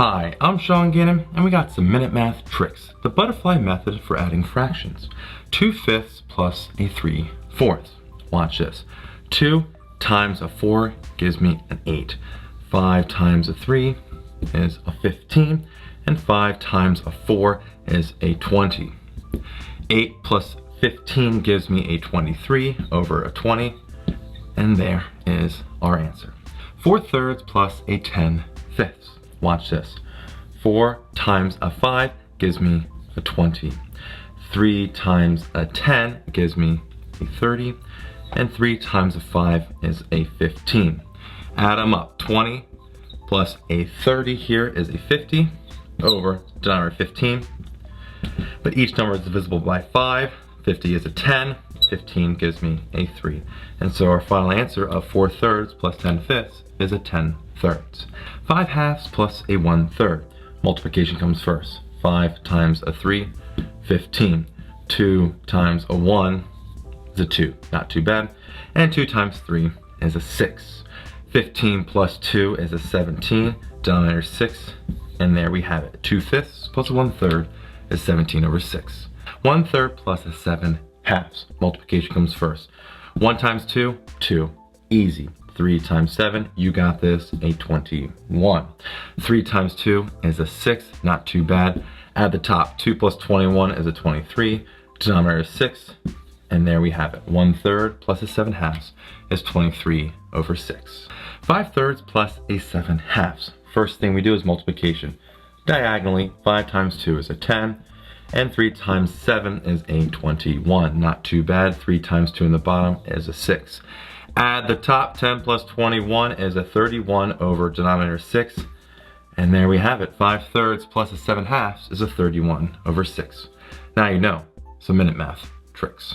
Hi, I'm Sean Gannon, and we got some minute math tricks. The butterfly method for adding fractions. 2/5 plus a 3/4. Watch this. 2 times a 4 gives me an 8. 5 times a 3 is a 15. And 5 times a 4 is a 20. 8 plus 15 gives me a 23 over a 20. And there is our answer. 4/3 plus a 10/5. Watch this. 4 times a 5 gives me a 20. 3 times a 10 gives me a 30. And 3 times a 5 is a 15. Add them up. 20 plus a 30 here is a 50 over denominator 15. But each number is divisible by 5. 50 is a 10. 15 gives me a 3. And so our final answer of 4/3 plus 10/5 is a 10/3. 5/2 plus a 1/3. Multiplication comes first. 5 times a 3, 15. 2 times a 1 is a 2, not too bad. And 2 times 3 is a 6. 15 plus 2 is a 17, denominator 6, and there we have it. 2/5 plus a 1/3 is 17 over 6. 1/3 plus a 7/2. Multiplication comes first. 1 times 2, 2, easy. 3 times 7, you got this, a 21. 3 times 2 is a 6, not too bad. Add the top, 2 plus 21 is a 23, denominator 6, and there we have it. 1/3 plus a 7/2 is 23 over 6. 5/3 plus a 7/2. First thing we do is multiplication. Diagonally, 5 times 2 is a 10, and 3 times 7 is a 21. Not too bad. 3 times 2 in the bottom is a 6. Add the top, 10 plus 21 is a 31 over denominator 6. And there we have it. 5/3 plus a 7/2 is a 31 over 6. Now you know some minute math tricks.